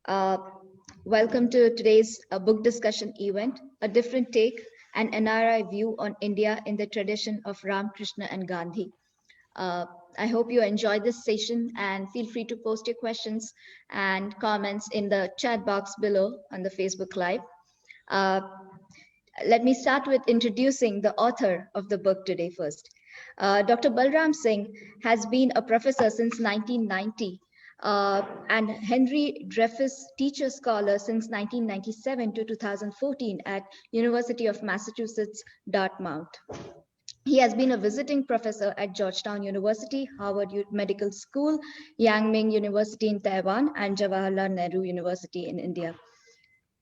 Uh, Welcome to today's book discussion event, A Different Take, an NRI View on India in the Tradition of Ram, Krishna and Gandhi. Uh, I hope you enjoyed this session and feel free to post your questions and comments in the chat box below on the Facebook Live. Uh, Let me start with introducing the author of the book today first. Dr. Balram Singh has been a professor since 1990 and Henry Dreyfus Teacher Scholar since 1997 to 2014 at University of Massachusetts, Dartmouth. He has been a visiting professor at Georgetown University, Harvard Medical School, Yang Ming University in Taiwan, and Jawaharlal Nehru University in India.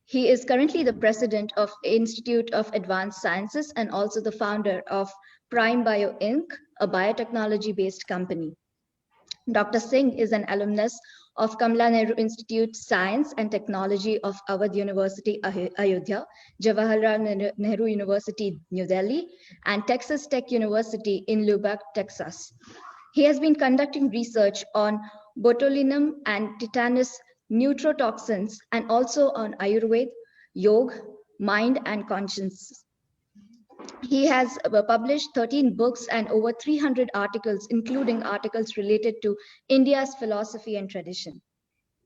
He is currently the president of Institute of Advanced Sciences and also the founder of Prime Bio Inc., a biotechnology-based company. Dr. Singh is an alumnus of Kamala Nehru Institute Science and Technology of Awadh University, Ayodhya, Jawaharlal Nehru University, New Delhi, and Texas Tech University in Lubbock, Texas. He has been conducting research on botulinum and tetanus neurotoxins and also on Ayurveda, yoga, mind and conscience. He has published 13 books and over 300 articles, including articles related to India's philosophy and tradition.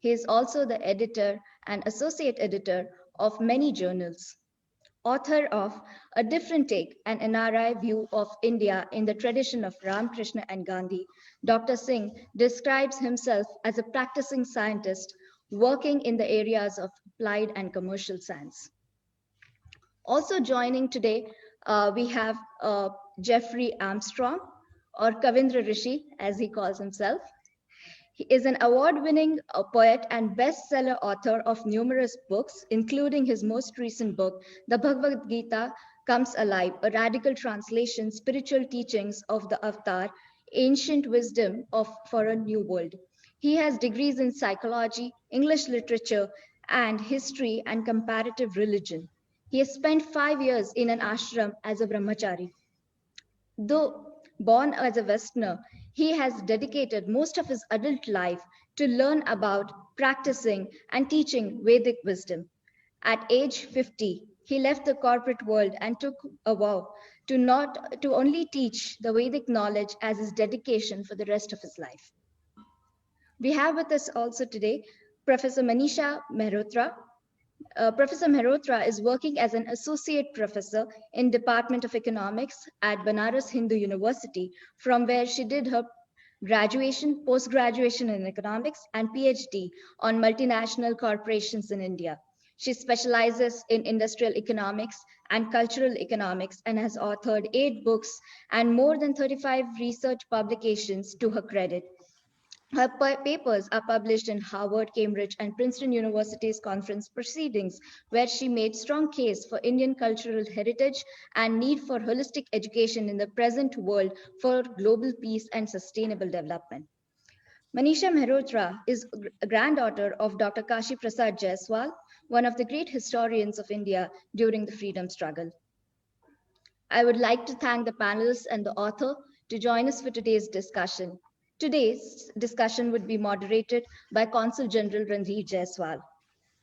He is also the editor and associate editor of many journals. Author of A Different Take, an NRI View of India in the Tradition of Ram, Krishna and Gandhi, Dr. Singh describes himself as a practicing scientist working in the areas of applied and commercial science. Also joining today, we have Jeffrey Armstrong, or Kavindra Rishi, as he calls himself. He is an award-winning poet and bestseller author of numerous books, including his most recent book, The Bhagavad Gita Comes Alive, a radical translation, spiritual teachings of the Avatar, ancient wisdom for a new world. He has degrees in psychology, English literature, and history and comparative religion. He has spent 5 years in an ashram as a brahmachari. Though born as a Westerner, he has dedicated most of his adult life to learn about, practicing, and teaching Vedic wisdom. At age 50, he left the corporate world and took a vow to only teach the Vedic knowledge as his dedication for the rest of his life. We have with us also today Professor Manisha Mehrotra. Professor Mehrotra is working as an associate professor in Department of Economics at Banaras Hindu University, from where she did her graduation, post-graduation in economics, and PhD on multinational corporations in India. She specializes in industrial economics and cultural economics and has authored 8 books and more than 35 research publications to her credit. Her papers are published in Harvard, Cambridge, and Princeton University's conference proceedings, where she made strong case for Indian cultural heritage and need for holistic education in the present world for global peace and sustainable development. Manisha Mehrotra is a granddaughter of Dr. Kashi Prasad Jaiswal, one of the great historians of India during the freedom struggle. I would like to thank the panelists and the author to join us for today's discussion. Today's discussion would be moderated by Consul General Randhir Jaiswal.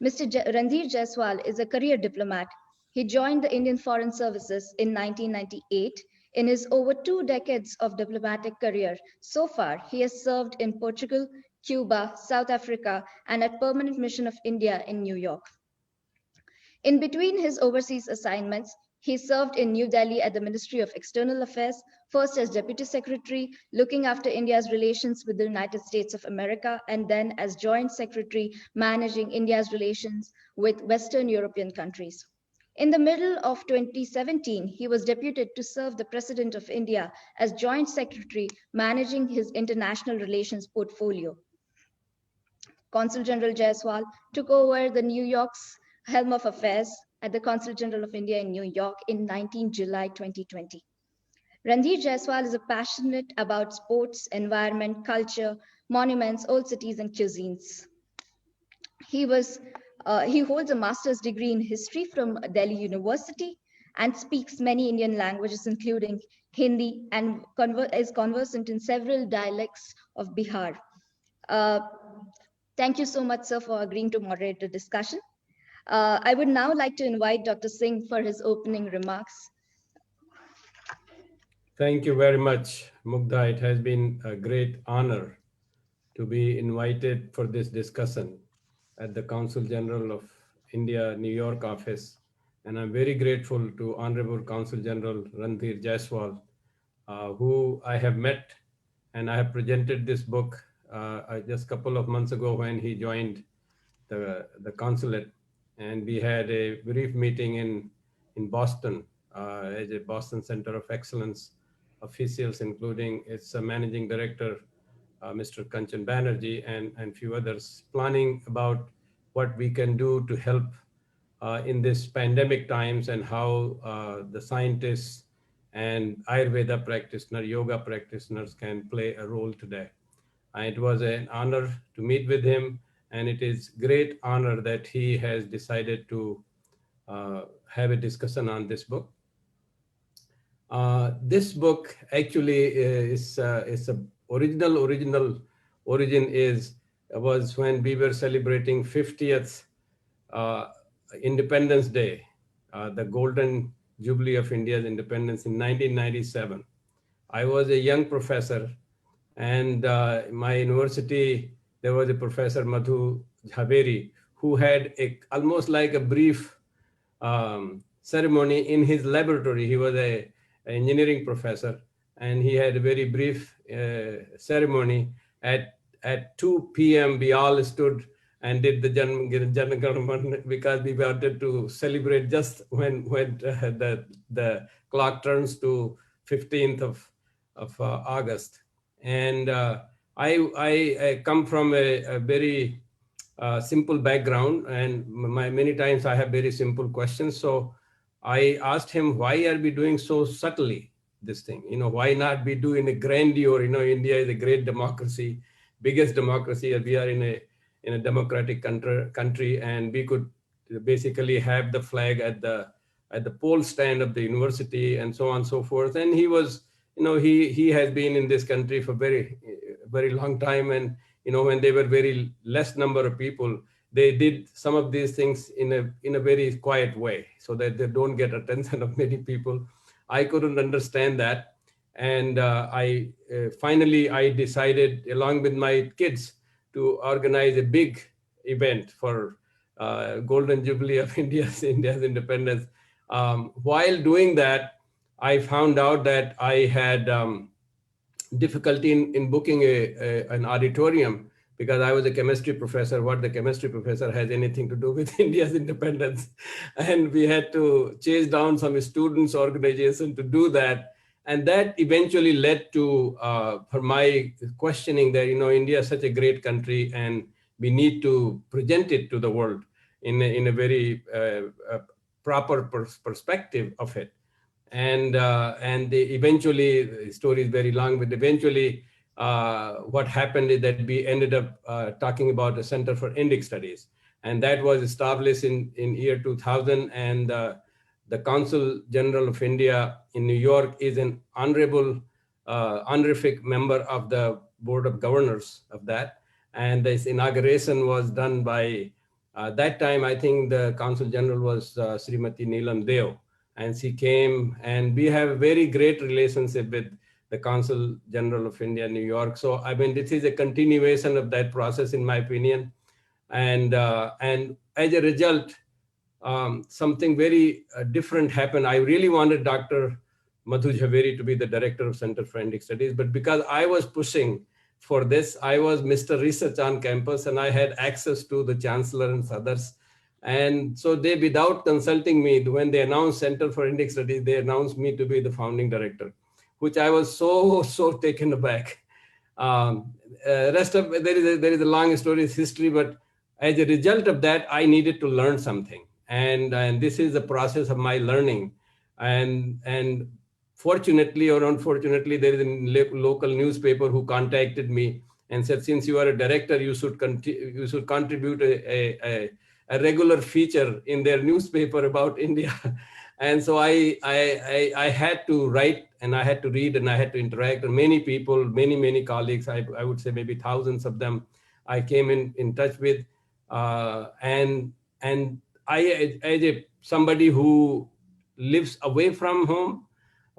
Mr. Randhir Jaiswal is a career diplomat. He joined the Indian Foreign Services in 1998. In his over 2 decades of diplomatic career, so far, he has served in Portugal, Cuba, South Africa, and at Permanent Mission of India in New York. In between his overseas assignments, he served in New Delhi at the Ministry of External Affairs, first as Deputy Secretary, looking after India's relations with the United States of America, and then as Joint Secretary, managing India's relations with Western European countries. In the middle of 2017, he was deputed to serve the President of India as Joint Secretary, managing his international relations portfolio. Consul General Jaiswal took over the New York's helm of affairs at the Consul General of India in New York in 19 July 2020. Randhir Jaiswal is passionate about sports, environment, culture, monuments, old cities, and cuisines. He holds a master's degree in history from Delhi University and speaks many Indian languages, including Hindi, and is conversant in several dialects of Bihar. Thank you so much, sir, for agreeing to moderate the discussion. I would now like to invite Dr. Singh for his opening remarks. Thank you very much, Mugdha. It has been a great honor to be invited for this discussion at the Consul General of India, New York office. And I'm very grateful to Honorable Consul General Ranveer Jaiswal, who I have met, and I have presented this book just a couple of months ago when he joined the consulate. And we had a brief meeting in Boston as a Boston Center of Excellence officials, including its managing director, Mr. Kanchan Banerjee, and few others, planning about what we can do to help in this pandemic times, and how the scientists and Ayurveda practitioners, yoga practitioners can play a role today. It was an honor to meet with him, and it is great honor that he has decided to have a discussion on this book. This book actually is a original origin was when we were celebrating 50th uh, Independence Day, the golden jubilee of India's independence in 1997. I was a young professor, and my university, there was a professor, Madhu Jhaveri, who had almost like a brief ceremony in his laboratory. He was an engineering professor, and he had a very brief ceremony at 2 p.m. We all stood and did the Jan Government, because we wanted to celebrate just when the clock turns to 15th of August. And I come from a very simple background, and many times I have very simple questions. So I asked him, why are we doing so subtly this thing? Why not we do in a grandeur? India is a great democracy, biggest democracy. We are in a democratic country, and we could basically have the flag at the pole stand of the university, and so on and so forth. And he was, he has been in this country for very long time. And when they were very less number of people, they did some of these things in a very quiet way, so that they don't get attention of many people. I couldn't understand that. And I finally I decided, along with my kids, to organize a big event for Golden Jubilee of India's independence. While doing that, I found out that I had difficulty in booking an auditorium, because I was a chemistry professor. What the chemistry professor has anything to do with India's independence? And we had to chase down some students' organization to do that. And that eventually led to, for my questioning that, India is such a great country, and we need to present it to the world in a very proper perspective of it. And eventually, the story is very long, but eventually what happened is that we ended up talking about a Center for Indic Studies. And that was established in year 2000. And the Consul General of India in New York is an honorific member of the Board of Governors of that. And this inauguration was done by, that time, I think the Consul General was Srimati Neelam Deo. And she came, and we have a very great relationship with the Consul General of India, New York. So, I mean, this is a continuation of that process, in my opinion. And as a result, something very different happened. I really wanted Dr. Madhu Jhaveri to be the director of Center for Indic Studies, but because I was pushing for this, I was Mr. Research on campus, and I had access to the chancellor and others. And so they, without consulting me, when they announced Center for Indic Studies, they announced me to be the founding director, which I was so taken aback. Rest of there is a long story, it's history, but as a result of that, I needed to learn something, and this is the process of my learning. And fortunately or unfortunately, there is a local newspaper who contacted me and said, since you are a director, you should contribute a regular feature in their newspaper about India. And so I had to write, and I had to read, and I had to interact. And many people, many colleagues, I would say maybe thousands of them, I came in touch with, and I, as somebody who lives away from home,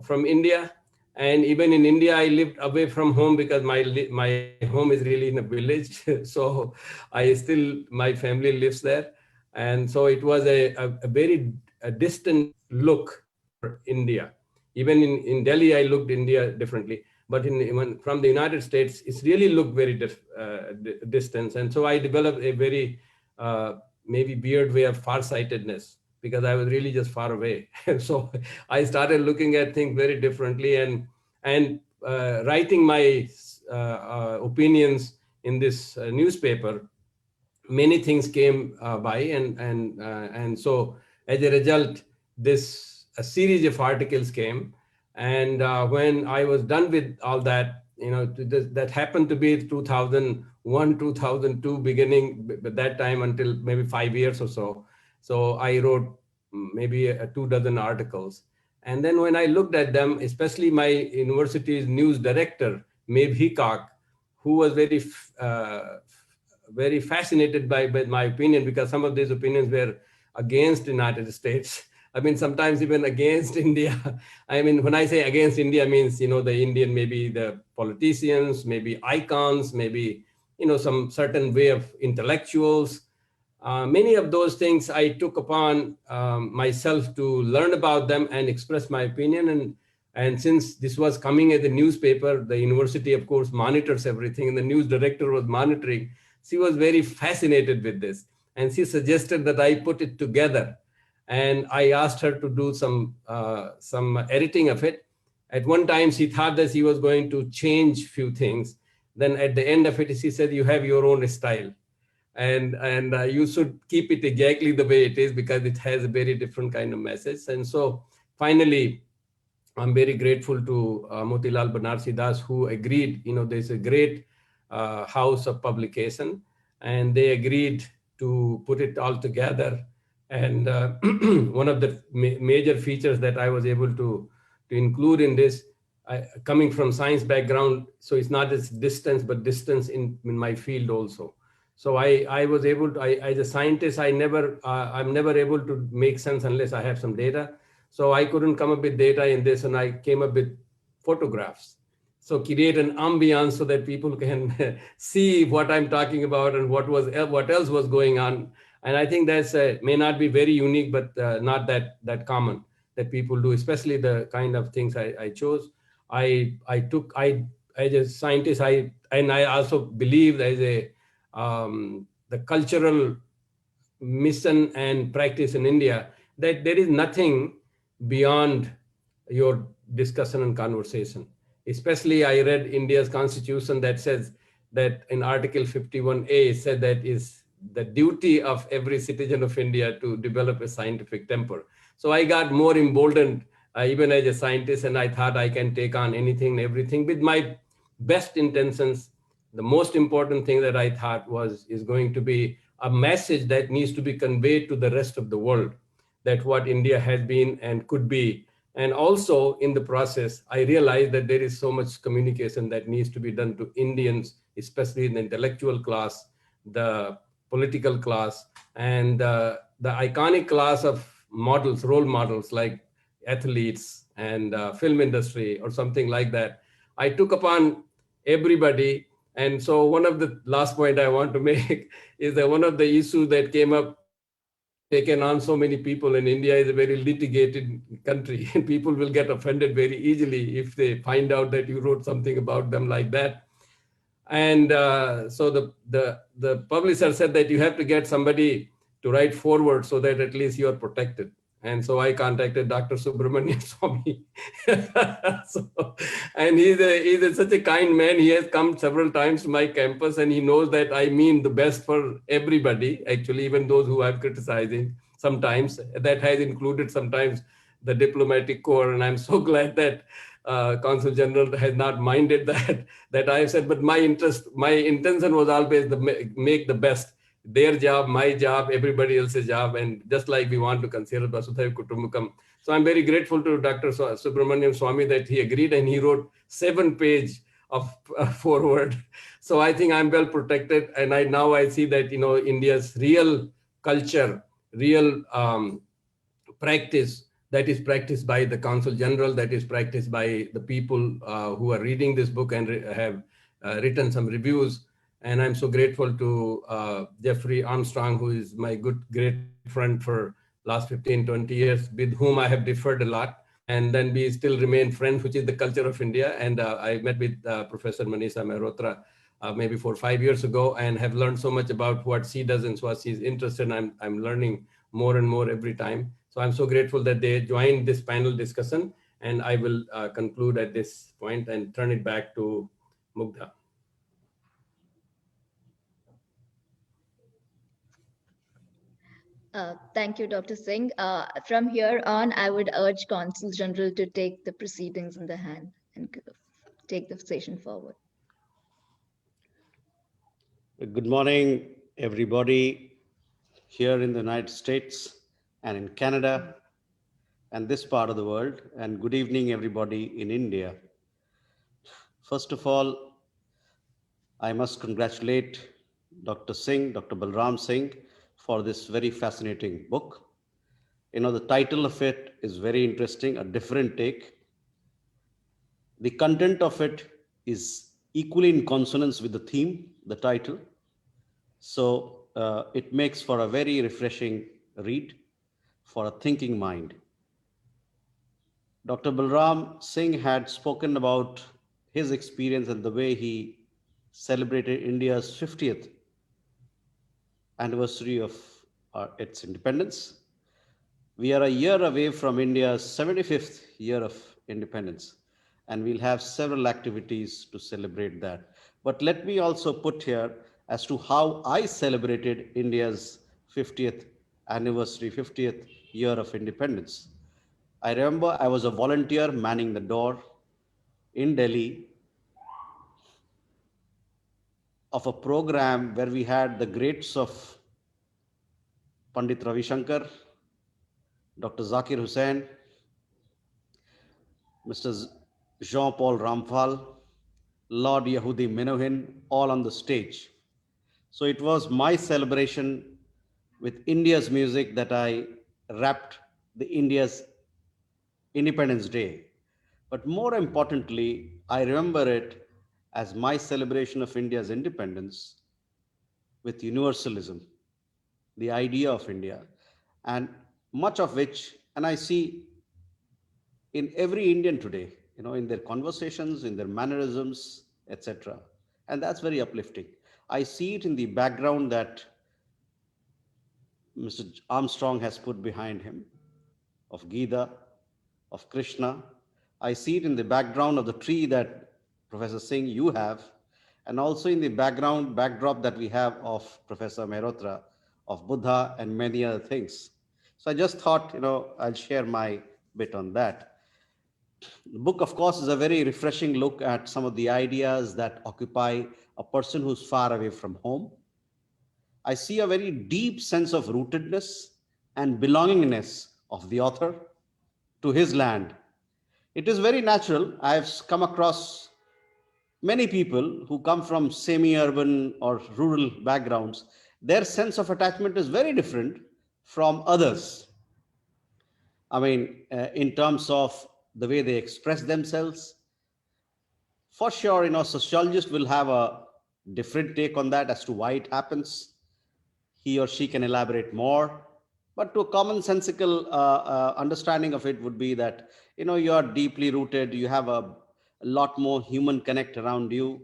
from India, and even in India, I lived away from home because my home is really in a village. So my family lives there, and so it was a very distant look for India. Even in Delhi, I looked India differently, but from the United States, it's really looked very distant. And so I developed a very maybe weird way of farsightedness, because I was really just far away. And so I started looking at things very differently, and writing my opinions in this newspaper. Many things came by, and so as a result, this a series of articles came. And when I was done with all that, that happened to be 2001, 2002 beginning, but that time until maybe 5 years or so. So I wrote maybe 2 dozen articles. And then when I looked at them, especially my university's news director, Maeve Heacock, who was very fascinated by my opinion, because some of these opinions were against the United States. I mean, sometimes even against India. I mean, when I say against India, means, the Indian, maybe the politicians, maybe icons, maybe, some certain way of intellectuals. Many of those things I took upon myself to learn about them and express my opinion. And since this was coming as a newspaper, the university, of course, monitors everything, and the news director was monitoring. She was very fascinated with this, and she suggested that I put it together. And I asked her to do some editing of it. At one time, she thought that she was going to change few things. Then at the end of it, she said, "You have your own style, and you should keep it exactly the way it is, because it has a very different kind of message." And so finally, I'm very grateful to Motilal Banarsi Das, who agreed. There's a great house of publication, and they agreed to put it all together. And one of the major features that I was able to include in this, coming from science background, so it's not just distance, but distance in my field also. So I was able to, as a scientist, I'm never able to make sense unless I have some data. So I couldn't come up with data in this, and I came up with photographs. So create an ambiance so that people can see what I'm talking about and what else was going on. And I think that's may not be very unique, but not that common that people do, especially the kind of things I chose. I as a scientist, and I also believe as the cultural mission and practice in India, that there is nothing beyond your discussion and conversation. Especially, I read India's constitution that says that in Article 51A said that is the duty of every citizen of India to develop a scientific temper. So I got more emboldened even as a scientist, and I thought I can take on anything and everything with my best intentions. The most important thing that I thought is going to be a message that needs to be conveyed to the rest of the world, that what India has been and could be. And also in the process, I realized that there is so much communication that needs to be done to Indians, especially in the intellectual class, the political class, and the iconic class of models, role models like athletes and film industry or something like that. I took upon everybody. And so one of the last point I want to make is that one of the issues that came up, you have taken on so many people, and India is a very litigated country, and people will get offended very easily if they find out that you wrote something about them like that. And so the publisher said that you have to get somebody to write forward so that at least you are protected. And so I contacted Dr. Subramanian Swamy. So, and such a kind man. He has come several times to my campus, and he knows that I mean the best for everybody, actually, even those who I'm criticizing sometimes. That has included sometimes the diplomatic corps. And I'm so glad that Consul General has not minded that I have said, but my intention was always to make the best, their job, my job, everybody else's job, and just like we want to consider Vasudhaiva Kutumbakam. So I'm very grateful to Dr. Subramanian Swamy that he agreed, and he wrote 7-page of forward. So I think I'm well protected, and I see that India's real culture, real practice that is practiced by the Consul General, that is practiced by the people who are reading this book and have written some reviews. And I'm so grateful to Jeffrey Armstrong, who is my great friend for last 15, 20 years, with whom I have differed a lot. And then we still remain friends, which is the culture of India. And I met with Professor Manisha Mehrotra maybe 4 or 5 years ago, and have learned so much about what she does and what she's interested in. I'm learning more and more every time. So I'm so grateful that they joined this panel discussion. And I will conclude at this point and turn it back to Mugdha. Thank you, Dr. Singh. From here on, I would urge Consul General to take the proceedings in the hand and take the session forward. Good morning, everybody here in the United States and in Canada and this part of the world. And good evening, everybody in India. First of all, I must congratulate Dr. Singh, Dr. Balram Singh, for this very fascinating book. The title of it is very interesting, a different take. The content of it is equally in consonance with the theme, the title. So it makes for a very refreshing read for a thinking mind. Dr. Balram Singh had spoken about his experience and the way he celebrated India's 50th anniversary of its independence. We are a year away from India's 75th year of independence, and we'll have several activities to celebrate that. But let me also put here as to how I celebrated India's 50th anniversary, 50th year of independence. I remember I was a volunteer manning the door in Delhi of a program where we had the greats of Pandit Ravi Shankar, Dr. Zakir Hussain, Mr. Jean-Paul Ramphal, Lord Yehudi Menuhin, all on the stage. So it was my celebration with India's music that I wrapped the India's Independence Day. But more importantly, I remember it as my celebration of India's independence with universalism, the idea of India, and much of which, and I see in every Indian today, in their conversations, in their mannerisms, etc. And that's very uplifting. I see it in the background that Mr. Armstrong has put behind him of Gita, of Krishna. I see it in the background of the tree that Professor Singh you have, and also in the backdrop that we have of Professor Mehrotra, of Buddha and many other things. So I just thought, I'll share my bit on that. The book, of course, is a very refreshing look at some of the ideas that occupy a person who's far away from home. I see a very deep sense of rootedness and belongingness of the author to his land. It is very natural. I've come across many people who come from semi-urban or rural backgrounds. Their sense of attachment is very different from others. I mean, in terms of the way they express themselves. For sure, sociologists will have a different take on that as to why it happens. He or she can elaborate more. But to a commonsensical understanding of it would be that, you are deeply rooted, you have a lot more human connect around you.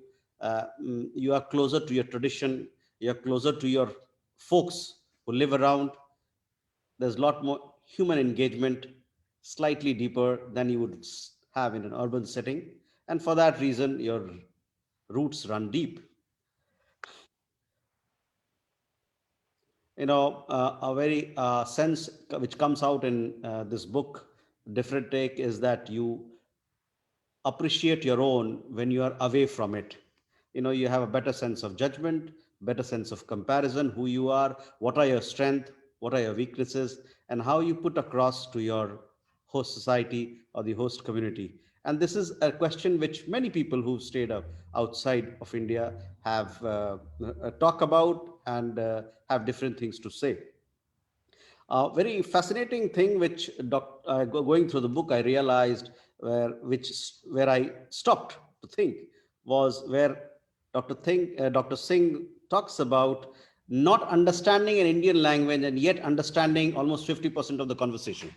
You are closer to your tradition, you're closer to your folks who live around. There's a lot more human engagement, slightly deeper than you would have in an urban setting. And for that reason, your roots run deep. A very sense which comes out in this book, different take, is that you appreciate your own when you are away from it. You have a better sense of judgment, better sense of comparison, who you are, what are your strengths, what are your weaknesses, and how you put across to your host society or the host community. And this is a question which many people who've stayed outside of India have talk about and have different things to say. A very fascinating thing which going through the book I realized where I stopped to think was where Dr. Singh talks about not understanding an Indian language and yet understanding almost 50% of the conversation.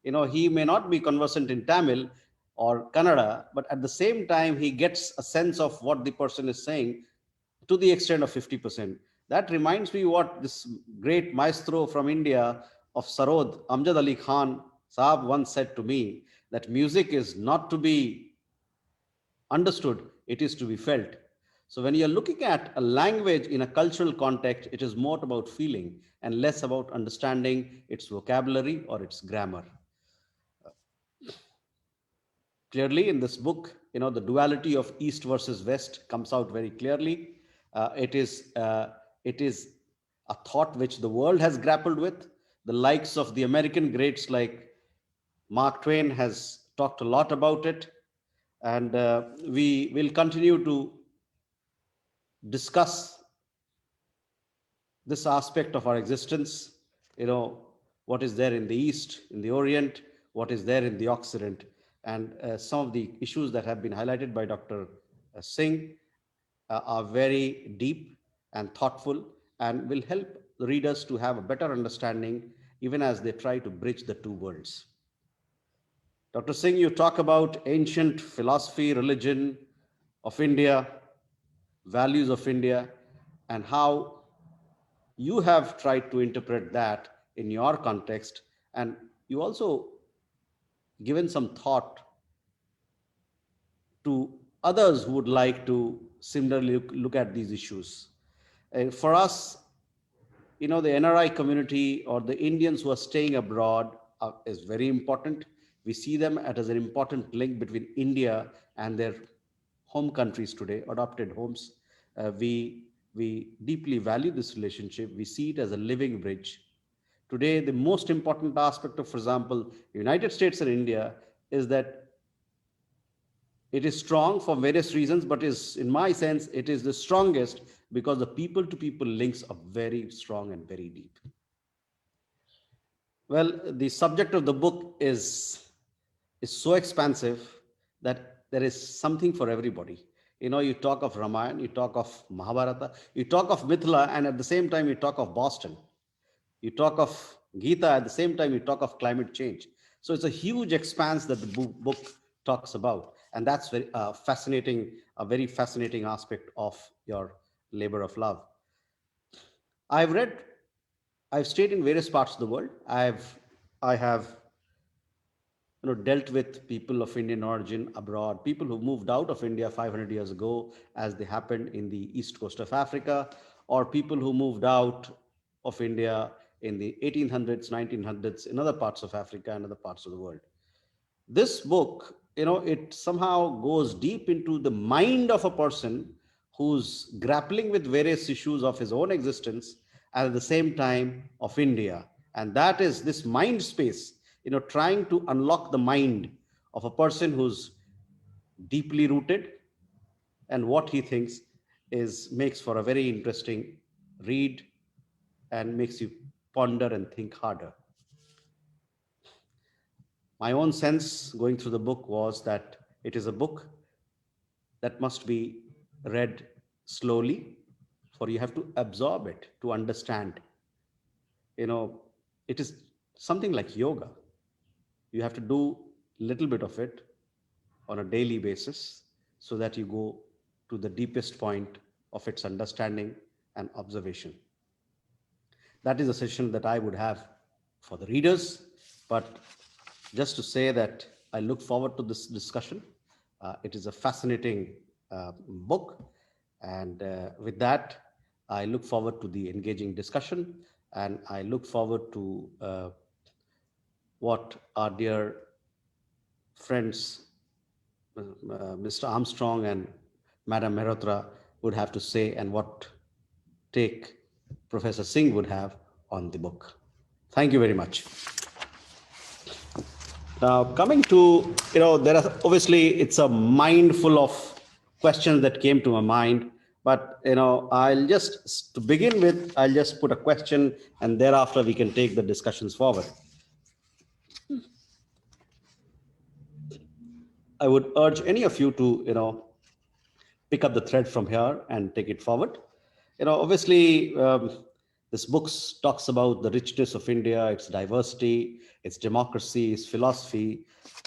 He may not be conversant in Tamil or Kannada, but at the same time, he gets a sense of what the person is saying to the extent of 50%. That reminds me what this great maestro from India of Sarod, Amjad Ali Khan Saab once said to me, that music is not to be understood, it is to be felt. So when you're looking at a language in a cultural context, it is more about feeling and less about understanding its vocabulary or its grammar. Clearly in this book, the duality of East versus West comes out very clearly. It is a thought which the world has grappled with. The likes of the American greats like Mark Twain has talked a lot about it, and we will continue to discuss this aspect of our existence, you know, what is there in the East, in the Orient, what is there in the Occident, and some of the issues that have been highlighted by Dr. Singh are very deep and thoughtful and will help the readers to have a better understanding even as they try to bridge the two worlds. Dr. Singh, you talk about ancient philosophy, religion of India, values of India, and how you have tried to interpret that in your context. And you also given some thought to others who would like to similarly look at these issues. For us, the NRI community or the Indians who are staying abroad is very important. We see them as an important link between India and their home countries today, adopted homes. We deeply value this relationship. We see it as a living bridge. Today, the most important aspect of, for example, United States and India is that it is strong for various reasons, but is, in my sense, it is the strongest because the people to people links are very strong and very deep. Well, the subject of the book is so expansive that there is something for everybody. You talk of Ramayana, you talk of Mahabharata, you talk of Mithila, and at the same time, you talk of Boston. You talk of Gita, at the same time, you talk of climate change. So it's a huge expanse that the book talks about. And that's very fascinating, a very fascinating aspect of your labor of love. I've stayed in various parts of the world. I have dealt with people of Indian origin abroad, people who moved out of India 500 years ago, as they happened in the east coast of Africa, or people who moved out of India in the 1800s, 1900s, in other parts of Africa and other parts of the world. This book, it somehow goes deep into the mind of a person who's grappling with various issues of his own existence and at the same time of India. And that is this mind space, trying to unlock the mind of a person who's deeply rooted, and what he thinks makes for a very interesting read and makes you ponder and think harder. My own sense going through the book was that it is a book that must be read slowly, for you have to absorb it to understand. It is something like yoga. You have to do a little bit of it on a daily basis so that you go to the deepest point of its understanding and observation. That is a session that I would have for the readers. But just to say that I look forward to this discussion. It is a fascinating book. And with that, I look forward to the engaging discussion. And I look forward to what our dear friends, Mr. Armstrong and Madam Mehrotra, would have to say, and what take Professor Singh would have on the book. Thank you very much. Now, coming to, there are obviously, it's a mind full of questions that came to my mind. But, I'll just, to begin with, I'll just put a question and thereafter we can take the discussions forward. I would urge any of you to, pick up the thread from here and take it forward. Obviously, this book talks about the richness of India, its diversity, its democracy, its philosophy.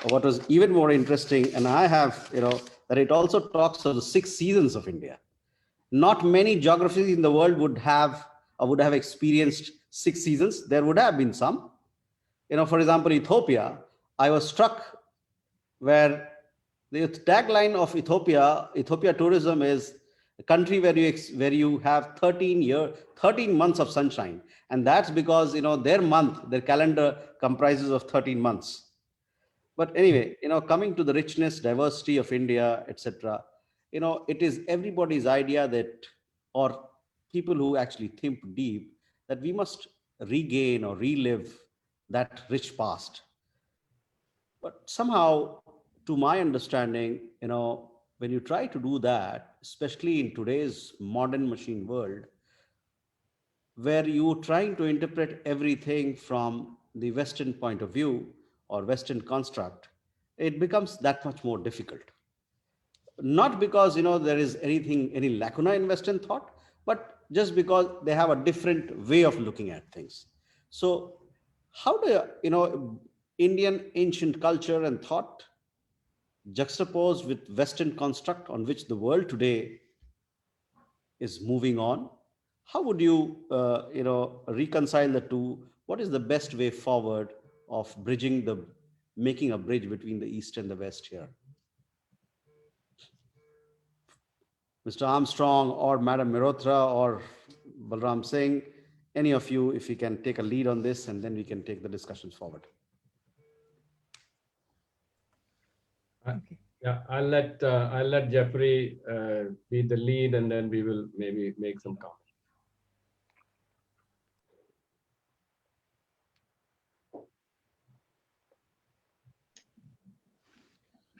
What was even more interesting, and I have, that it also talks of the 6 seasons of India. Not many geographies in the world would have experienced 6 seasons. There would have been some. For example, Ethiopia, I was struck where the tagline of Ethiopia tourism is a country where you have 13 months of sunshine, and that's because their calendar comprises of 13 months. But anyway, coming to the richness, diversity of India, etc., it is everybody's idea that, or people who actually think deep, that we must regain or relive that rich past. But somehow, to my understanding, when you try to do that, especially in today's modern machine world, where you're trying to interpret everything from the Western point of view or Western construct, it becomes that much more difficult. Not because there is any lacuna in Western thought, but just because they have a different way of looking at things. So, how do Indian ancient culture and thought juxtaposed with Western construct on which the world today is moving on? How would you, reconcile the two? What is the best way forward of making a bridge between the East and the West here? Mr. Armstrong or Madam Mirotra or Balram Singh, any of you, if you can take a lead on this, and then we can take the discussions forward. Okay. Yeah, I'll let Jeffrey be the lead, and then we will maybe make some comments.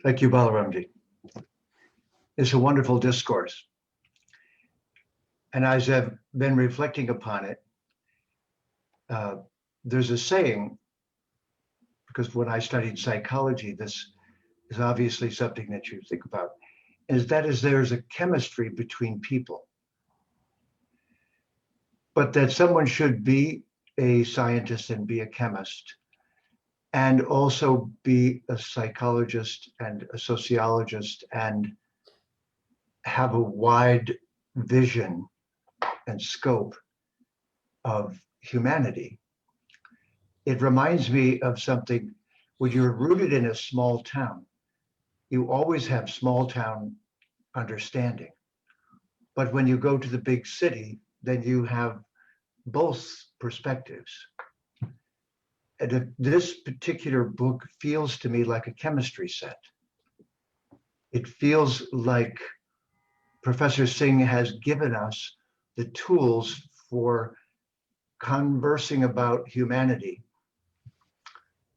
Thank you, Balaramji. It's a wonderful discourse. And as I've been reflecting upon it, there's a saying, because when I studied psychology, this is obviously something that you think about, is that there's a chemistry between people. But that someone should be a scientist and be a chemist, and also be a psychologist and a sociologist, and have a wide vision and scope of humanity. It reminds me of something. When you're rooted in a small town, you always have small town understanding. But when you go to the big city, then you have both perspectives. And this particular book feels to me like a chemistry set. It feels like Professor Singh has given us the tools for conversing about humanity,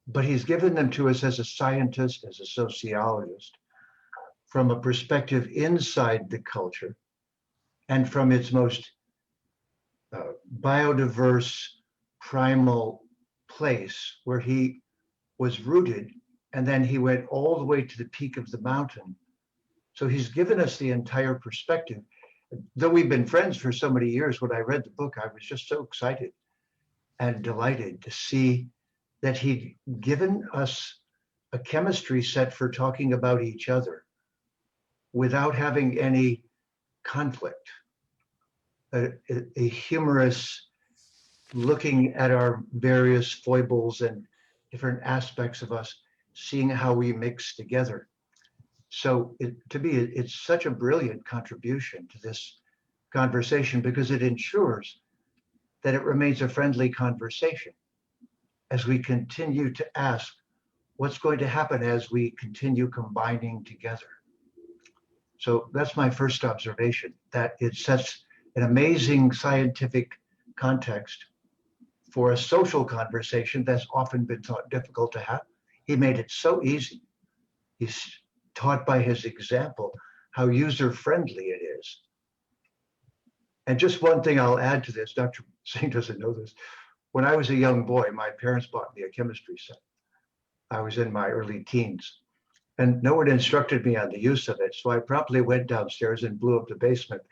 but he's given them to us as a scientist, as a sociologist, from a perspective inside the culture and from its most biodiverse, primal place where he was rooted, and then he went all the way to the peak of the mountain. So he's given us the entire perspective. Though we've been friends for so many years, when I read the book, I was just so excited and delighted to see that he'd given us a chemistry set for talking about each other without having any conflict, a humorous looking at our various foibles and different aspects of us, seeing how we mix together. So to me, it's such a brilliant contribution to this conversation, because it ensures that it remains a friendly conversation as we continue to ask what's going to happen as we continue combining together. So that's my first observation, that it sets an amazing scientific context for a social conversation that's often been thought difficult to have, He made it so easy. He's taught by his example how user-friendly it is. And just one thing I'll add to this, Dr. Singh doesn't know this. When I was a young boy, my parents bought me a chemistry set. I was in my early teens, and no one instructed me on the use of it. So I promptly went downstairs and blew up the basement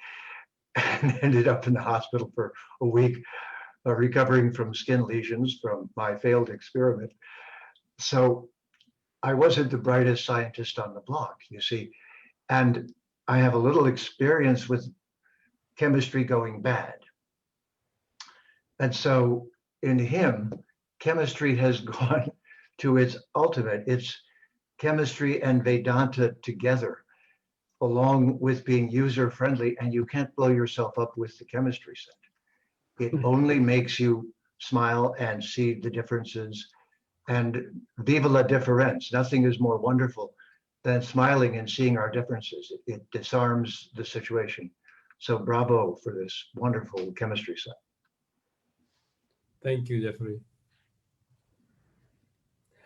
and ended up in the hospital for a week, recovering from skin lesions from my failed experiment. So I wasn't the brightest scientist on the block, you see, and I have a little experience with chemistry going bad. And so in him, chemistry has gone to its ultimate. It's chemistry and Vedanta together, along with being user-friendly, and you can't blow yourself up with the chemistry set. It only makes you smile and see the differences, and viva la difference. Nothing is more wonderful than smiling and seeing our differences. It disarms the situation. So bravo for this wonderful chemistry set. Thank you, Jeffrey.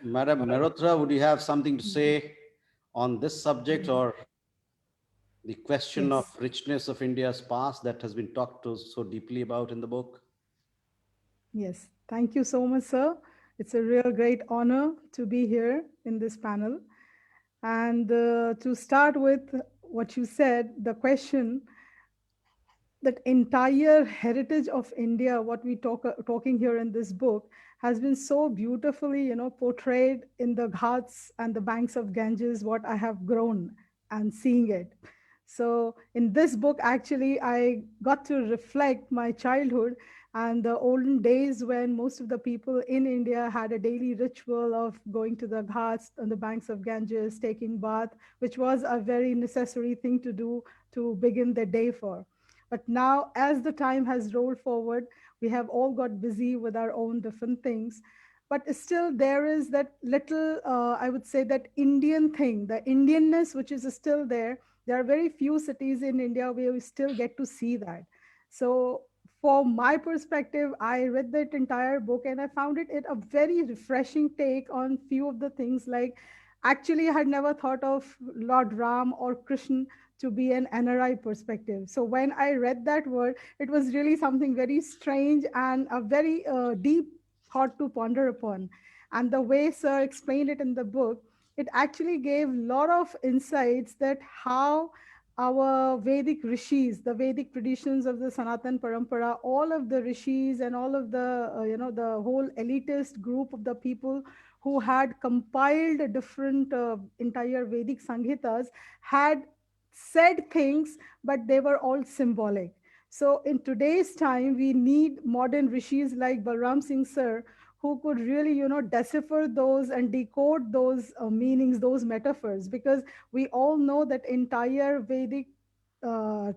Madam Merotra, would you have something to say on this subject, or the question of richness of India's past that has been talked to so deeply about in the book? Yes, thank you so much, sir. It's a real great honor to be here in this panel. And to start with what you said, the question, that entire heritage of India, what we talking here in this book, has been so beautifully, portrayed in the ghats and the banks of Ganges, what I have grown and seeing it. So in this book, actually, I got to reflect my childhood and the olden days when most of the people in India had a daily ritual of going to the ghats on the banks of Ganges, taking bath, which was a very necessary thing to do to begin the day for. But now, as the time has rolled forward, we have all got busy with our own different things. But still, there is that little, I would say, that Indian thing, the Indianness, which is still there. There are very few cities in India where we still get to see that. So, for my perspective, I read that entire book and I found it a very refreshing take on few of the things. Like, actually, I had never thought of Lord Ram or Krishna to be an NRI perspective. So when I read that word, it was really something very strange and a very deep thought to ponder upon. And the way Sir explained it in the book, it actually gave a lot of insights that how our Vedic rishis, the Vedic traditions of the Sanatan Parampara, all of the rishis and all of the, the whole elitist group of the people who had compiled different entire Vedic Samhitas had said things, but they were all symbolic. So in today's time, we need modern rishis like Balram Singh sir, who could really, decipher those and decode those meanings, those metaphors, because we all know that entire Vedic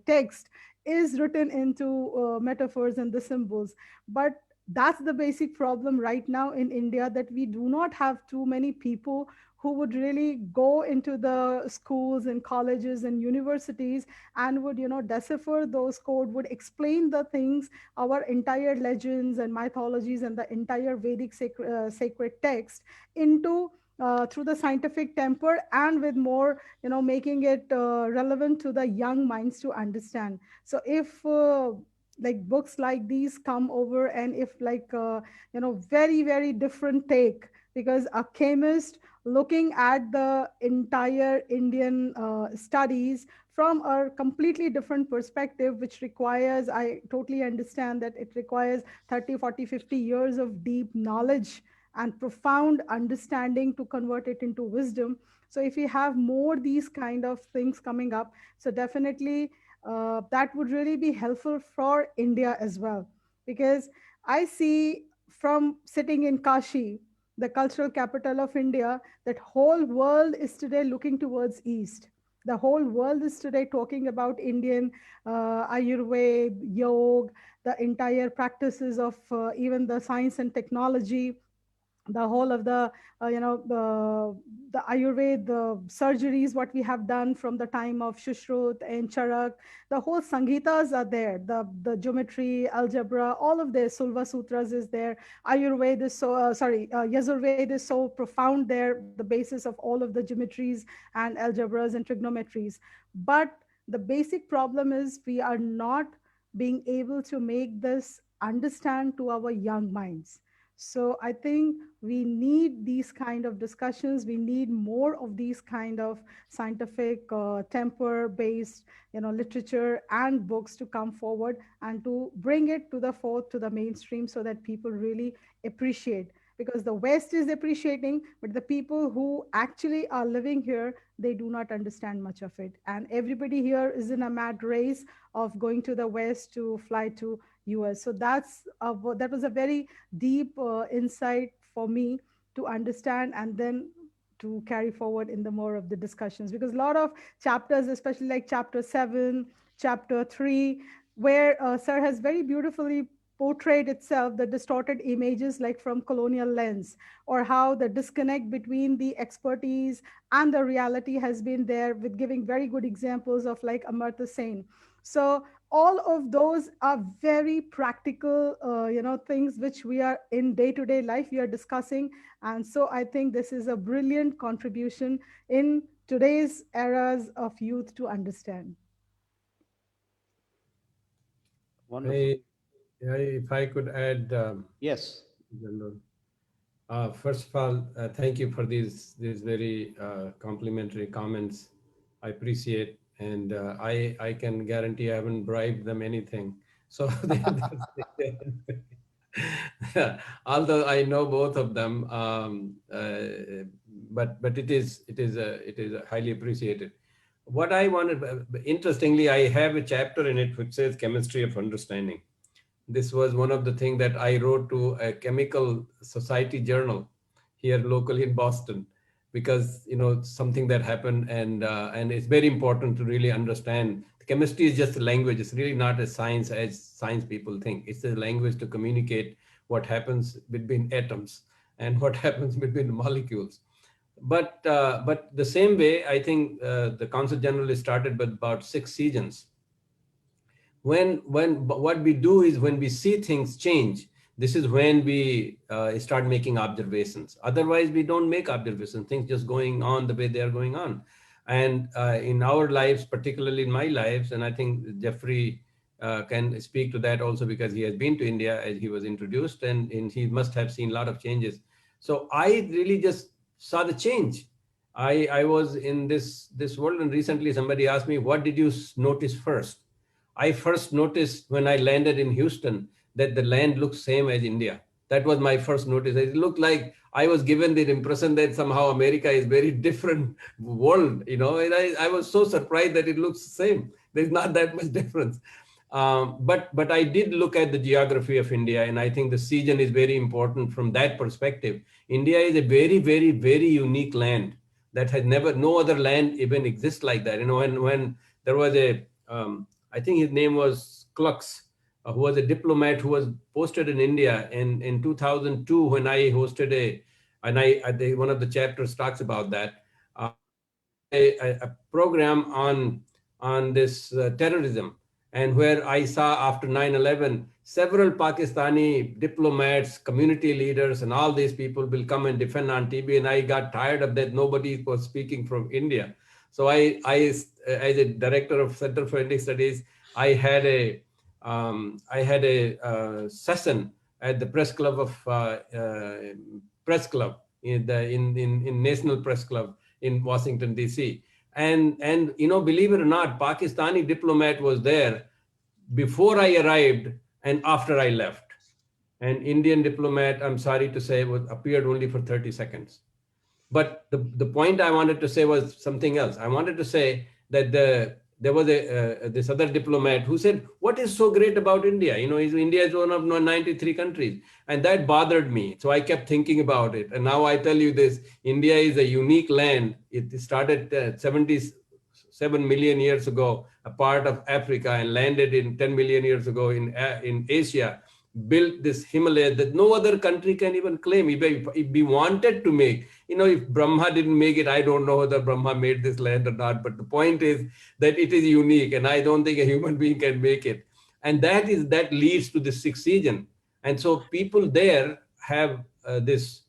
text is written into metaphors and the symbols. But that's the basic problem right now in India, that we do not have too many people who would really go into the schools and colleges and universities and would, decipher those code, would explain the things, our entire legends and mythologies and the entire Vedic sacred text into through the scientific temper, and with more, making it relevant to the young minds to understand. So if like books like these come over, and if like very very different take, because a chemist looking at the entire Indian studies from a completely different perspective, which requires, I totally understand that it requires 30, 40, 50 years of deep knowledge and profound understanding to convert it into wisdom. So if we have more these kind of things coming up, so definitely that would really be helpful for India as well. Because I see, from sitting in Kashi, the cultural capital of India, that whole world is today looking towards East. The whole world is today talking about Indian Ayurveda, yoga, the entire practices of even the science and technology, the whole of the the Ayurveda, the surgeries what we have done from the time of Shushrut and Charak, the whole Sangitas are there, the geometry, algebra, all of this, Sulva Sutras is there. Ayurveda is so Yajurveda is so profound there, the basis of all of the geometries and algebras and trigonometries. But the basic problem is we are not being able to make this understand to our young minds. So I think we need these kind of discussions. We need more of these kind of scientific temper based literature and books to come forward and to bring it to the forth, to the mainstream, so that people really appreciate. Because the West is appreciating, but the people who actually are living here, they do not understand much of it. And everybody here is in a mad race of going to the West to fly to US. So that was a very deep insight for me to understand, and then to carry forward in the more of the discussions, because a lot of chapters, especially like chapter 7, chapter 3, where sir has very beautifully portrayed itself the distorted images like from colonial lens, or how the disconnect between the expertise and the reality has been there, with giving very good examples of like Amartya Sen. So all of those are very practical things which we are in day-to-day life we are discussing. And so I think this is a brilliant contribution in today's eras of youth to understand. Wonderful. If I could add, Yes. General. First of all, thank you for these very complimentary comments. I appreciate, and I can guarantee I haven't bribed them anything. So, although I know both of them, but it is highly appreciated. What I wanted, interestingly, I have a chapter in it which says chemistry of understanding. This was one of the things that I wrote to a chemical society journal here locally in Boston, because something that happened, and it's very important to really understand. Chemistry is just a language. It's really not a science as science people think. It's a language to communicate what happens between atoms and what happens between molecules. But the same way, I think the Council General is started with about 6 seasons. When what we do is, when we see things change, this is when we start making observations. Otherwise, we don't make observations. Things just going on the way they are going on. And in our lives, particularly in my lives, and I think Jeffrey can speak to that also, because he has been to India as he was introduced, and he must have seen a lot of changes. So I really just saw the change. I was in this world, and recently somebody asked me, what did you notice first? I first noticed when I landed in Houston that the land looks same as India. That was my first notice. It looked like I was given the impression that somehow America is very different world, and I was so surprised that it looks the same. There's not that much difference. But I did look at the geography of India, and I think the season is very important from that perspective. India is a very, very, very unique land that has no other land even exists like that. When there was I think his name was Klux, who was a diplomat who was posted in India in 2002, when I hosted one of the chapters talks about that, a program on this terrorism, and where I saw after 9/11, several Pakistani diplomats, community leaders, and all these people will come and defend on TV, and I got tired of that. Nobody was speaking from India. So I as a director of Center for Indian Studies, I had a session at the press club of press club in National Press Club in Washington D.C. And believe it or not, Pakistani diplomat was there before I arrived and after I left. And Indian diplomat, I'm sorry to say, appeared only for 30 seconds. But the point I wanted to say was something else. I wanted to say that there was this other diplomat who said, what is so great about India? India is one of 93 countries. And that bothered me. So I kept thinking about it. And now I tell you this, India is a unique land. It started 77 million years ago, a part of Africa, and landed in 10 million years ago in Asia, built this Himalaya that no other country can even claim. If we wanted to make, if Brahma didn't make it, I don't know whether Brahma made this land or not. But the point is that it is unique, and I don't think a human being can make it. And that leads to the sixth season. And so people there have this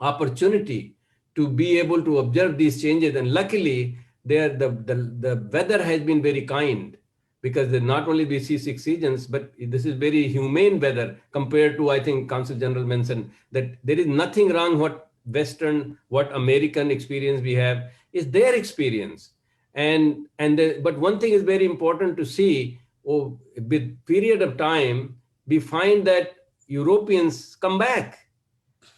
opportunity to be able to observe these changes. And luckily, the weather has been very kind, because not only we see six seasons, but this is very humane weather compared to, I think Consul General mentioned, that there is nothing wrong what American experience we have is their experience. But one thing is very important to see, with period of time, we find that Europeans come back,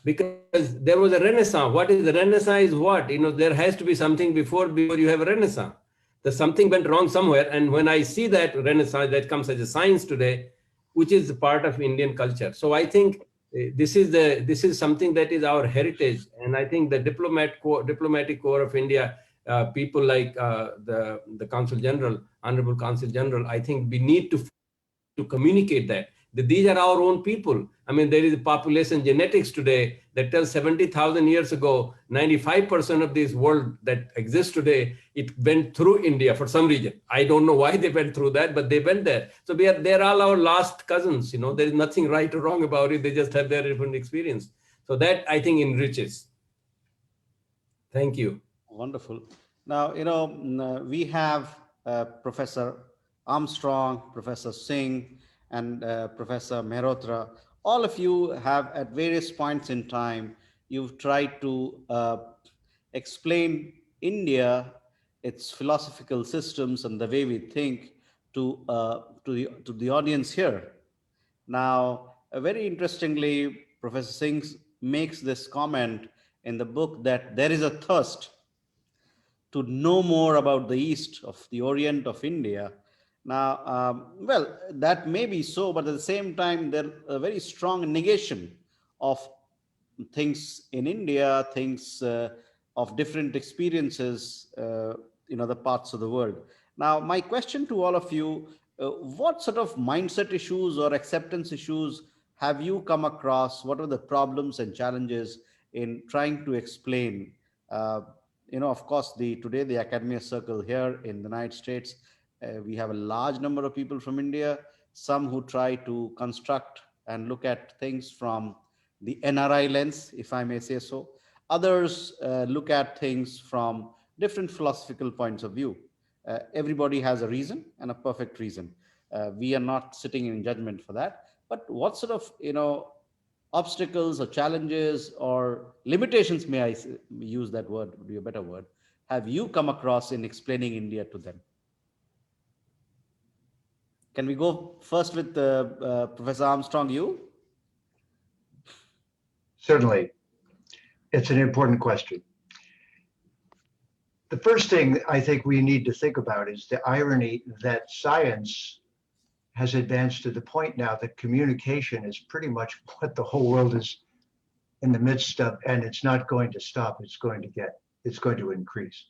because there was a renaissance. What is the renaissance? Is what? There has to be something before you have a renaissance. There's something went wrong somewhere. And when I see that renaissance, that comes as a science today, which is part of Indian culture. So I think this is something that is our heritage. And I think the diplomatic corps of India, people like the Consul General, Honorable Consul General, I think we need to communicate that these are our own people. I mean, there is population genetics today that tells 70,000 years ago, 95% of this world that exists today, it went through India for some reason. I don't know why they went through that, but they went there. So they're all our lost cousins. There is nothing right or wrong about it. They just have their different experience. So that, I think, enriches. Thank you. Wonderful. Now, we have Professor Armstrong, Professor Singh, and Professor Mehrotra. All of you have, at various points in time, you've tried to explain India, its philosophical systems, and the way we think to the audience here. Now, very interestingly, Professor Singh makes this comment in the book that there is a thirst to know more about the East, of the Orient of India. Now, well, that may be so, but at the same time, there's a very strong negation of things in India, things of different experiences in other parts of the world. Now, my question to all of you, what sort of mindset issues or acceptance issues have you come across? What are the problems and challenges in trying to explain of course, today the academia circle here in the United States, we have a large number of people from India, some who try to construct and look at things from the NRI lens, if I may say so. Others look at things from different philosophical points of view. Everybody has a reason and a perfect reason. We are not sitting in judgment for that. But what sort of, obstacles or challenges or limitations, may I use that word, would be a better word, have you come across in explaining India to them? Can we go first with Professor Armstrong, you? Certainly. It's an important question. The first thing I think we need to think about is the irony that science has advanced to the point now that communication is pretty much what the whole world is in the midst of, and it's not going to stop. It's going to increase.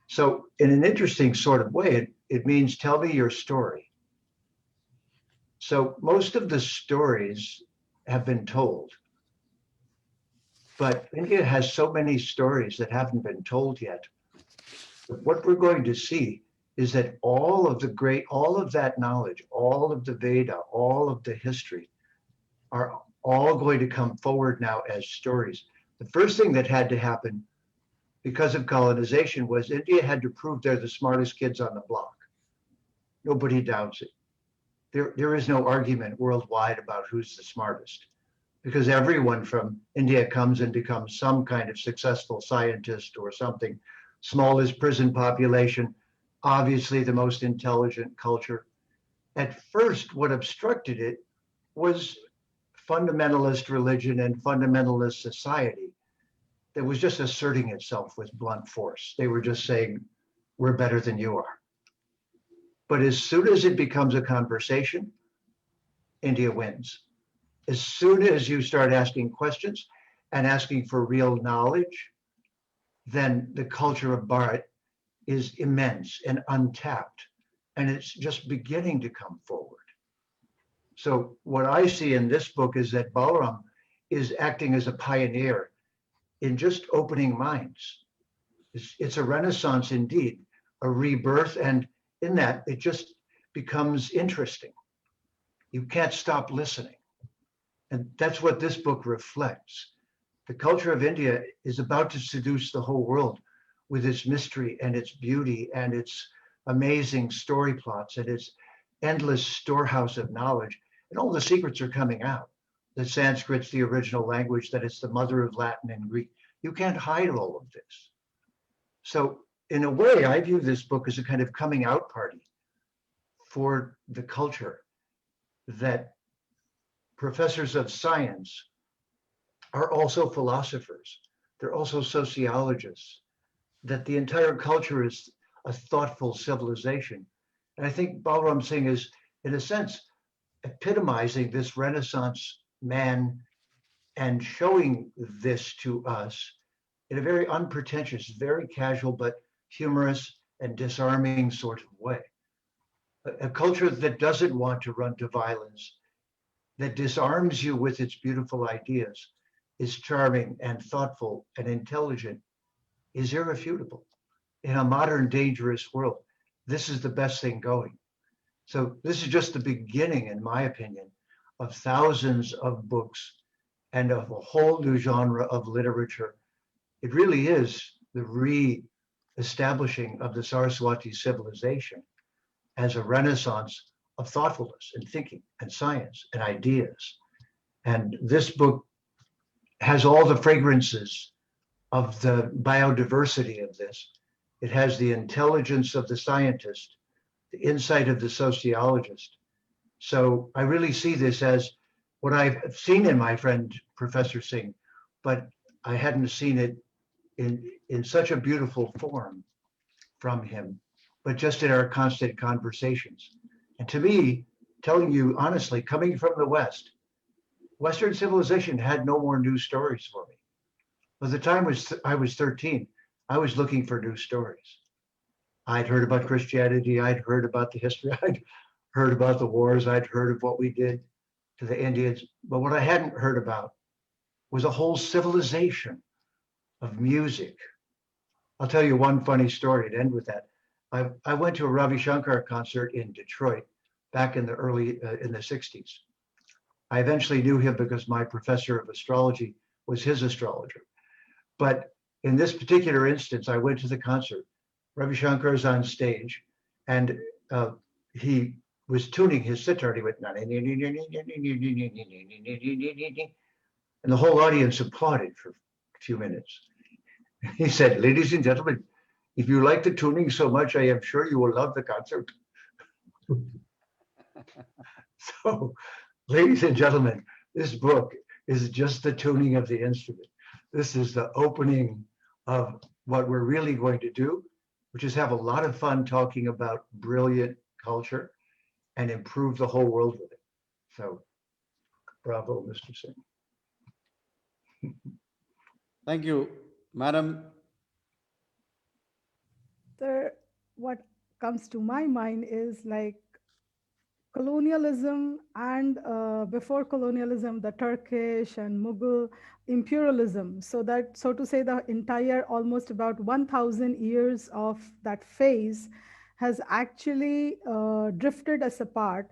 So in an interesting sort of way, it means tell me your story. So most of the stories have been told, but India has so many stories that haven't been told yet. But what we're going to see is that all of that knowledge, all of the Veda, all of the history are all going to come forward now as stories. The first thing that had to happen because of colonization was India had to prove they're the smartest kids on the block. Nobody doubts it. There is no argument worldwide about who's the smartest, because everyone from India comes and becomes some kind of successful scientist or something. Smallest prison population, obviously the most intelligent culture. At first, what obstructed it was fundamentalist religion and fundamentalist society that was just asserting itself with blunt force. They were just saying, we're better than you are. But as soon as it becomes a conversation, India wins. As soon as you start asking questions and asking for real knowledge, then the culture of Bharat is immense and untapped, and it's just beginning to come forward. So what I see in this book is that Balaram is acting as a pioneer in just opening minds. It's a renaissance indeed, a rebirth, and in that it just becomes interesting. You can't stop listening. And that's what this book reflects. The culture of India is about to seduce the whole world with its mystery and its beauty and its amazing story plots and its endless storehouse of knowledge. And all the secrets are coming out. That Sanskrit's the original language, that it's the mother of Latin and Greek. You can't hide all of this. So in a way, I view this book as a kind of coming out party for the culture, that professors of science are also philosophers. They're also sociologists, that the entire culture is a thoughtful civilization. And I think Balaram Singh is, in a sense, epitomizing this Renaissance man and showing this to us in a very unpretentious, very casual, but humorous and disarming sort of way. A culture that doesn't want to run to violence, that disarms you with its beautiful ideas, is charming and thoughtful and intelligent, is irrefutable. In a modern, dangerous world, this is the best thing going. So this is just the beginning, in my opinion, of thousands of books and of a whole new genre of literature. It really is the re-establishing of the Saraswati civilization as a renaissance of thoughtfulness and thinking and science and ideas. And this book has all the fragrances of the biodiversity of this. It has the intelligence of the scientist, the insight of the sociologist. So I really see this as what I've seen in my friend, Professor Singh, but I hadn't seen it in such a beautiful form from him, but just in our constant conversations. And to me, telling you honestly, coming from the West, Western civilization had no more news stories for me. By the time I was 13, I was looking for news stories. I'd heard about Christianity, I'd heard about the history, I'd heard about the wars, I'd heard of what we did to the Indians. But what I hadn't heard about was a whole civilization of music. I'll tell you one funny story to end with that. I went to a Ravi Shankar concert in Detroit back in the in the 60s. I eventually knew him because my professor of astrology was his astrologer. But in this particular instance, I went to the concert. Ravi Shankar is on stage, and he was tuning his sitar. He went, and the whole audience applauded for a few minutes. He said, "Ladies and gentlemen, if you like the tuning so much, I am sure you will love the concert." So, ladies and gentlemen, this book is just the tuning of the instrument. This is the opening of what we're really going to do, which is have a lot of fun talking about brilliant culture and improve the whole world with it. So, bravo, Mr. Singh. Thank you, Madam. What comes to my mind is like colonialism and before colonialism, the Turkish and Mughal imperialism. So that, so to say, the entire almost about 1,000 years of that phase has actually drifted us apart.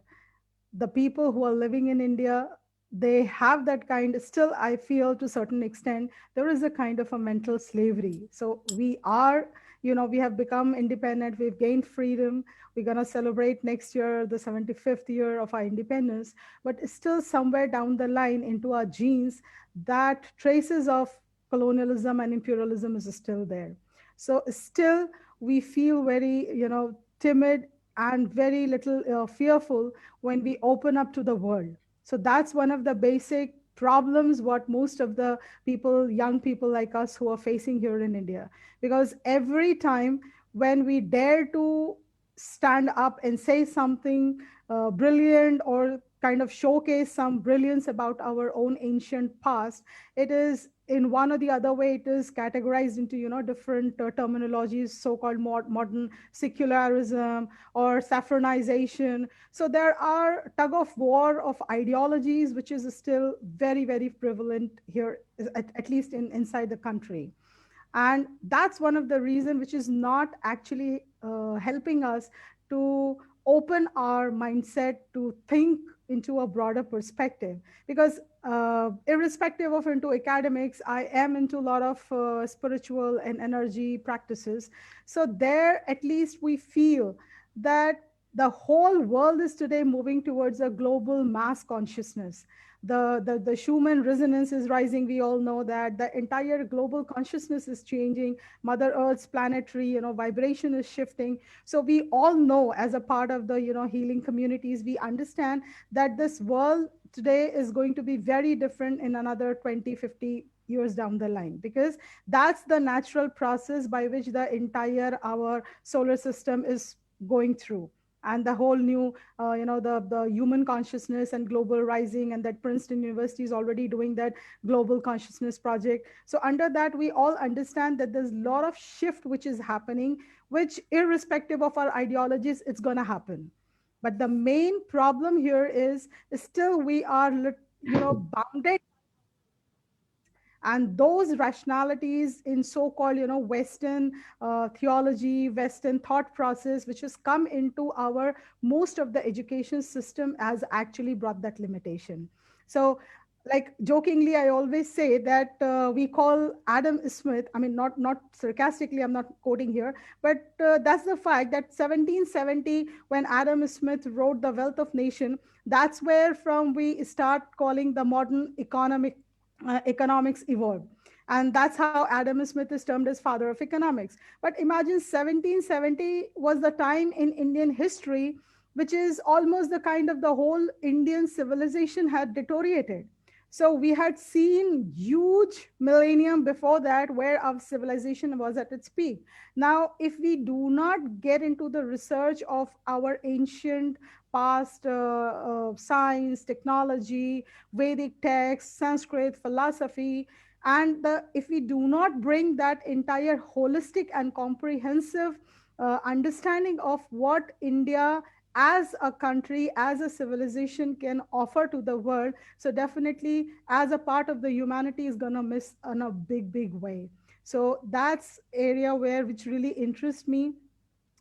The people who are living in India, they have that kind, still I feel to a certain extent, there is a kind of a mental slavery. So we are, we have become independent, we've gained freedom, we're going to celebrate next year the 75th year of our independence, but still somewhere down the line into our genes, that traces of colonialism and imperialism is still there. So still we feel very, timid and very little fearful when we open up to the world. So that's one of the basic problems what most of the people, young people like us who are facing here in India. Because every time when we dare to stand up and say something brilliant or kind of showcase some brilliance about our own ancient past, it is in one or the other way, it is categorized into, different terminologies, so-called modern secularism or saffronization. So there are tug of war of ideologies, which is still very, very prevalent here, at least inside the country. And that's one of the reasons which is not actually helping us to open our mindset to think into a broader perspective. Because irrespective of into academics, I am into a lot of spiritual and energy practices. So there at least we feel that the whole world is today moving towards a global mass consciousness. The Schumann resonance is rising. We all know that the entire global consciousness is changing. Mother Earth's planetary, vibration is shifting. So we all know, as a part of the, healing communities, we understand that this world today is going to be very different in another 20, 50 years down the line, because that's the natural process by which the entire our solar system is going through. And the whole new the human consciousness and global rising, and that Princeton University is already doing that global consciousness project. So under that, we all understand that there's a lot of shift which is happening, which irrespective of our ideologies, it's going to happen. But the main problem here is still we are bounded, and those rationalities in so-called Western theology, Western thought process, which has come into our most of the education system, has actually brought that limitation. So like jokingly, I always say that we call Adam Smith, I mean, not sarcastically, I'm not quoting here, but that's the fact that 1770, when Adam Smith wrote The Wealth of Nation, that's where from we start calling the modern economics evolved. And that's how Adam Smith is termed as father of economics. But imagine 1770 was the time in Indian history, which is almost the kind of the whole Indian civilization had deteriorated. So we had seen huge millennium before that where our civilization was at its peak. Now, if we do not get into the research of our ancient past science, technology, Vedic texts, Sanskrit, philosophy, and if we do not bring that entire holistic and comprehensive understanding of what India as a country, as a civilization can offer to the world, so definitely as a part of the humanity is going to miss in a big, big way. So that's area where which really interests me,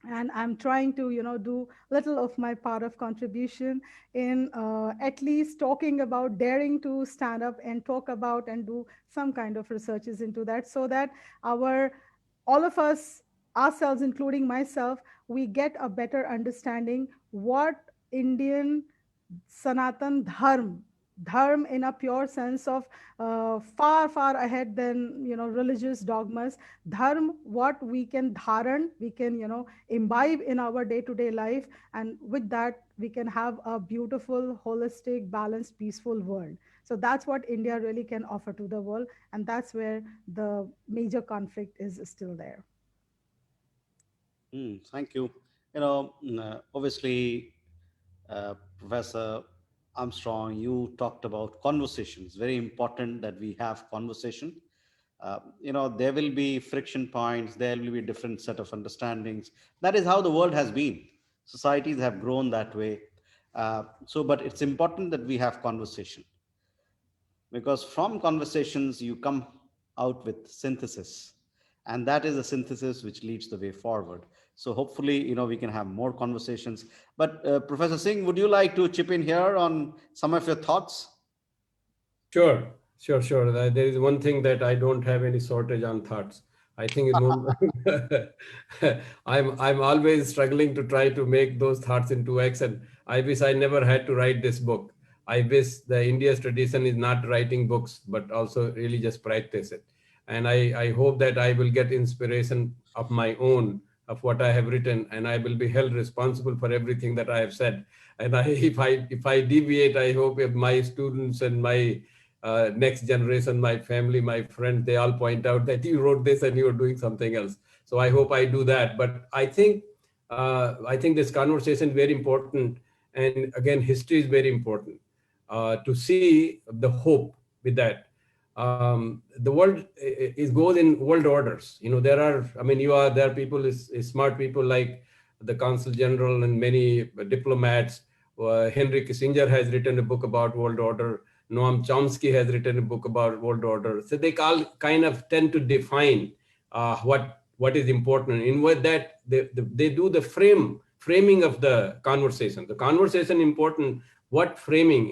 and I'm trying to do little of my part of contribution in at least talking about, daring to stand up and talk about and do some kind of researches into that, so that our all of us, ourselves including myself, we get a better understanding what Indian Sanatan dharma in a pure sense of far, far ahead than religious dogmas. Dharma, what we can dharan, we can imbibe in our day-to-day life, and with that we can have a beautiful, holistic, balanced, peaceful world. So that's what India really can offer to the world, and that's where the major conflict is still there. Thank you. Obviously, Professor Armstrong, you talked about conversations. Very important that we have conversation. There will be friction points. There will be different set of understandings. That is how the world has been. Societies have grown that way. But it's important that we have conversation, because from conversations you come out with synthesis, and that is the synthesis which leads the way forward. So hopefully we can have more conversations. But Professor Singh, would you like to chip in here on some of your thoughts? Sure. There is one thing that I don't have any shortage on thoughts. I think I'm always struggling to try to make those thoughts into action. I wish I never had to write this book. I wish the India's tradition is not writing books, but also really just practice it. And I hope that I will get inspiration of my own of what I have written, and I will be held responsible for everything that I have said. And if I deviate, I hope if my students and my next generation, my family, my friends, they all point out that you wrote this and you're doing something else. So I hope I do that. But I think this conversation is very important. And again, history is very important to see the hope with that. The world goes in world orders. There are, there are people, smart people like the Consul General and many diplomats. Henry Kissinger has written a book about world order. Noam Chomsky has written a book about world order. So they all kind of tend to define what is important. In what that they do the framing of the conversation. The conversation important. What framing?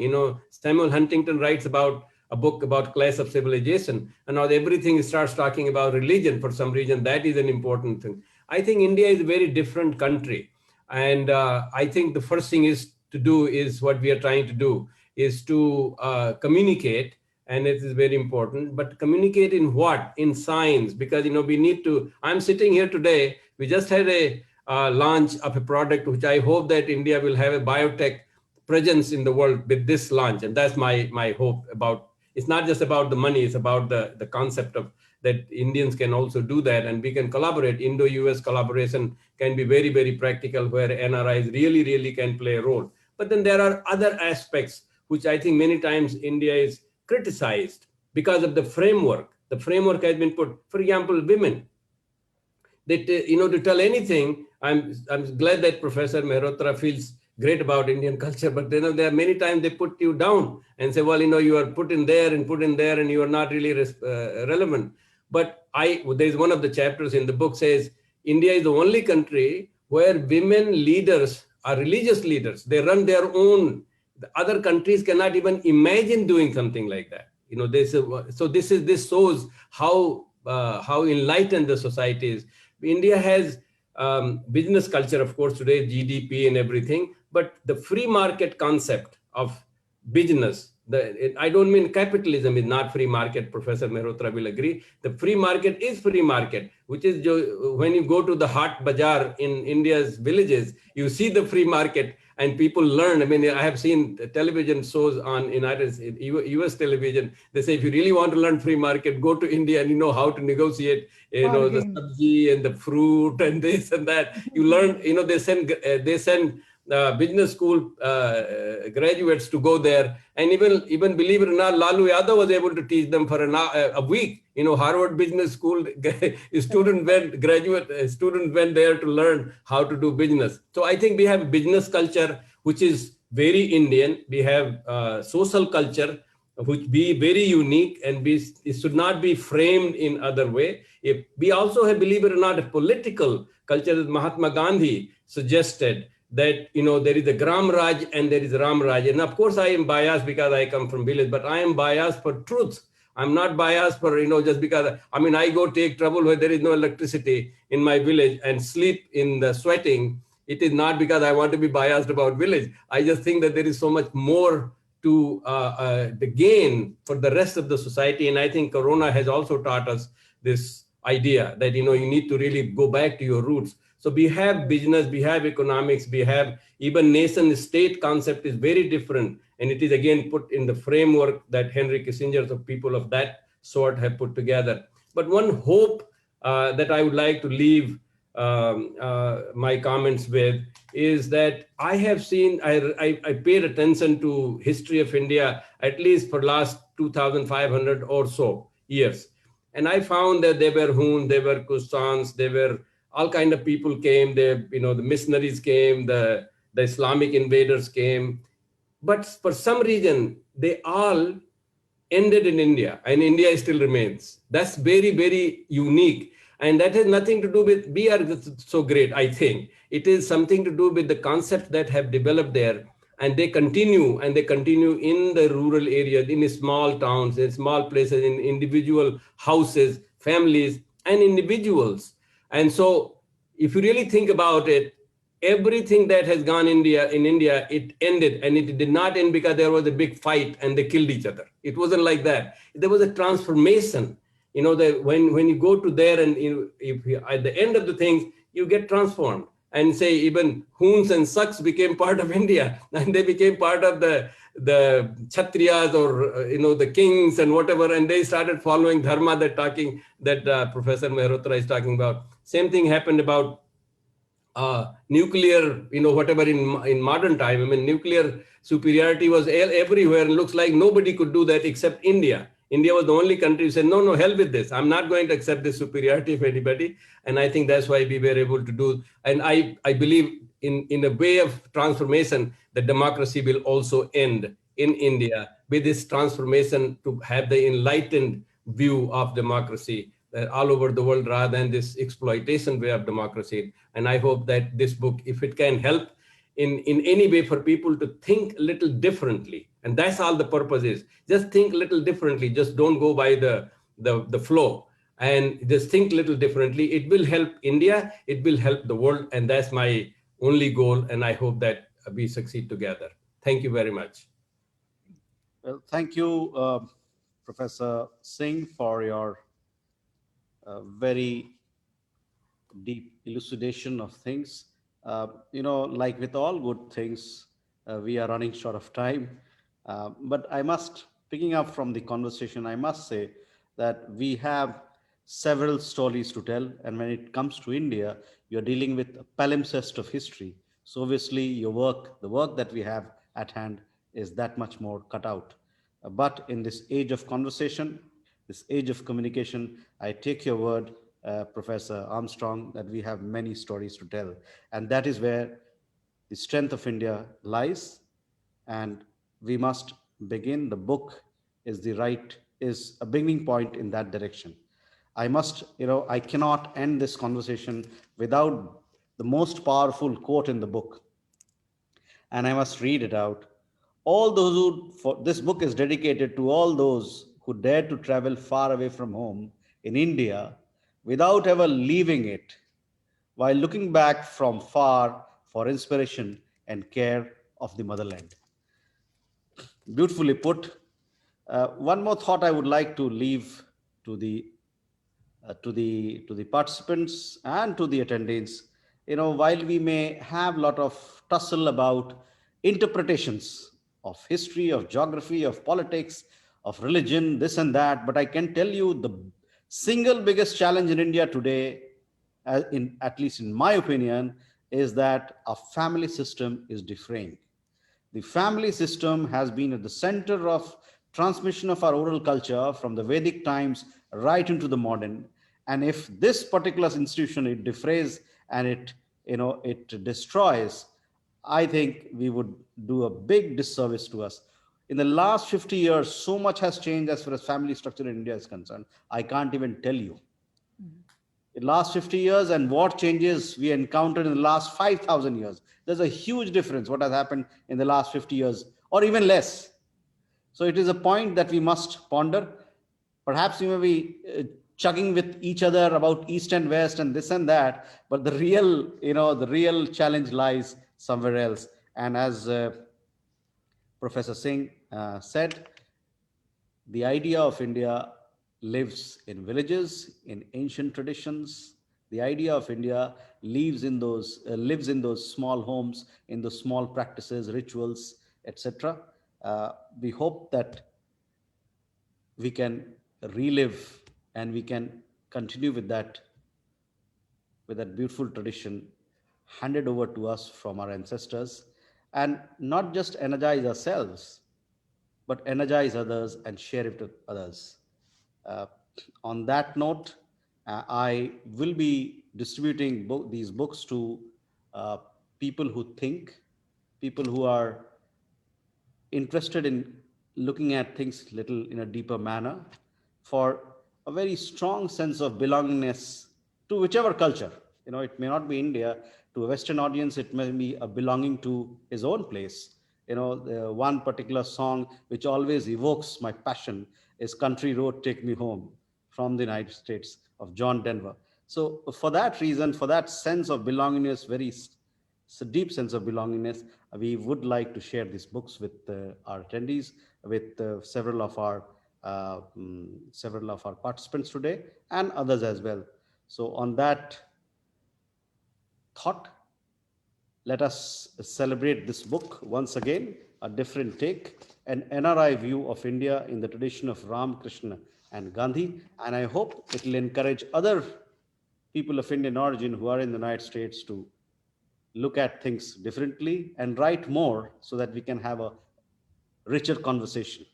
Samuel Huntington writes about a book about class of civilization, and now everything starts talking about religion for some reason. That is an important thing. I think India is a very different country, and I think the first thing is to do is what we are trying to do is to communicate, and it is very important. But communicate in what? In science, because we need to. I'm sitting here today. We just had a launch of a product which I hope that India will have a biotech presence in the world with this launch, and that's my hope about. It's not just about the money, it's about the concept of that Indians can also do that, and we can collaborate. Indo-US collaboration can be very, very practical, where NRIs really, really can play a role. But then there are other aspects which I think many times India is criticized because of the framework. The framework has been put, for example, women. That to tell anything, I'm glad that Professor Mehrotra feels great about Indian culture, but there are many times they put you down and say, well, you are put in there, and you are not really relevant. But there's one of the chapters in the book says India is the only country where women leaders are religious leaders. They run their own. The other countries cannot even imagine doing something like that. This shows how enlightened the society is. India has business culture, of course, today, GDP and everything, but the free market concept of business, I don't mean capitalism is not free market, Professor Mehrotra will agree. The free market is free market, which is when you go to the Hat Bazaar in India's villages, you see the free market and people learn. I have seen television shows on US television. They say, if you really want to learn free market, go to India and you know how to negotiate, the sabji and the fruit and this and that. You learn, they send business school graduates to go there, and even believe it or not, Lalu Yadav was able to teach them for a week. Harvard Business School student went there to learn how to do business. So I think we have a business culture which is very Indian. We have social culture which be very unique, and it should not be framed in other way. If we also have, believe it or not, a political culture that Mahatma Gandhi suggested, that there is a Gram Raj and there is Ram Raj. And of course I am biased because I come from village, but I am biased for truth. I'm not biased for just because I go take trouble where there is no electricity in my village and sleep in the sweating. It is not because I want to be biased about village. I just think that there is so much more to the gain for the rest of the society. And I think Corona has also taught us this idea that you need to really go back to your roots. So we have business, we have economics, we have even nation state concept is very different. And it is again put in the framework that Henry Kissinger, so people of that sort have put together. But one hope that I would like to leave my comments with is that I have seen, I paid attention to history of India at least for last 2,500 or so years. And I found that there were Hun, there were Kusans, there were all kind of people came, the missionaries came, the Islamic invaders came. But for some reason, they all ended in India, and India still remains. That's very, very unique. And that has nothing to do with we are so great, I think. It is something to do with the concepts that have developed there. And they continue in the rural areas, in small towns, in small places, in individual houses, families, and individuals. And so if you really think about it, everything that has gone in India, it ended, and it did not end because there was a big fight and they killed each other. It wasn't like that. There was a transformation. That when you go to there and if at the end of the things, you get transformed. And say even Huns and Saks became part of India, and they became part of the Kshatriyas or the kings and whatever, and they started following dharma that Professor Mehrotra is talking about. Same thing happened about nuclear, whatever in modern time. I mean, nuclear superiority was everywhere, and looks like nobody could do that except India. India was the only country who said, no, no, hell with this. I'm not going to accept this superiority of anybody. And I think that's why we were able to do. And I believe in a way of transformation, the democracy will also end in India with this transformation to have the enlightened view of democracy all over the world rather than this exploitation way of democracy. And I hope that this book, if it can help in any way for people to think a little differently, and that's all the purpose is, just think a little differently, just don't go by the flow, and just think a little differently. It will help India, it will help the world, and that's my only goal, and I hope that we succeed together. Thank you very much. Well, thank you, Professor Singh, for your very deep elucidation of things. Like with all good things, we are running short of time. But I must, picking up from the conversation, I must say that we have several stories to tell. And when it comes to India, you're dealing with a palimpsest of history. So obviously your work, the work that we have at hand, is that much more cut out. But in this age of conversation, this age of communication, I take your word, Professor Armstrong, that we have many stories to tell. And that is where the strength of India lies. And we must begin. The book is a beginning point in that direction. I cannot end this conversation without the most powerful quote in the book, and I must read it out. This book is dedicated to all those who dare to travel far away from home in India without ever leaving it, while looking back from far for inspiration and care of the motherland. Beautifully put. One more thought I would like to leave to the participants and to the attendees. While we may have a lot of tussle about interpretations of history, of geography, of politics, of religion, this and that, but I can tell you the single biggest challenge in India today, at least in my opinion, is that our family system is defraying. The family system has been at the center of transmission of our oral culture from the Vedic times right into the modern. And if this particular institution it defrays and it destroys, I think we would do a big disservice to us. In the last 50 years, so much has changed as far as family structure in India is concerned. I can't even tell you. In the last 50 years and what changes we encountered in the last 5,000 years. There's a huge difference what has happened in the last 50 years or even less. So it is a point that we must ponder. Perhaps we may be chugging with each other about East and West and this and that, but the real challenge lies somewhere else. And as Professor Singh said, the idea of India lives in villages, in ancient traditions. The idea of India lives in those small homes, in those small practices, rituals, etc. We hope that we can relive and we can continue with that beautiful tradition handed over to us from our ancestors, and not just energize ourselves, but energize others and share it with others. Uh, on that note, I will be distributing these books to uh, people who think, people who are interested in looking at things little in a deeper manner, for a very strong sense of belongingness to whichever culture. It may not be India. To a Western audience, it may be a belonging to his own place. The one particular song which always evokes my passion is Country Road Take Me Home from the United States of John Denver. So for that reason, for that sense of belongingness, it's a deep sense of belongingness. We would like to share these books with our attendees, with several of our participants today, and others as well. So, on that thought, let us celebrate this book once again, a different take, an NRI view of India in the tradition of Ram, Krishna, and Gandhi. And I hope it will encourage other people of Indian origin who are in the United States to look at things differently and write more so that we can have a richer conversation.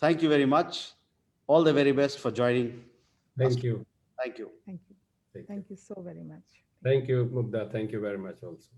Thank you very much. All the very best for joining us. Thank you. Thank you. Thank you. Thank you. Thank you so very much. Thank you, Mugdha. Thank you very much also.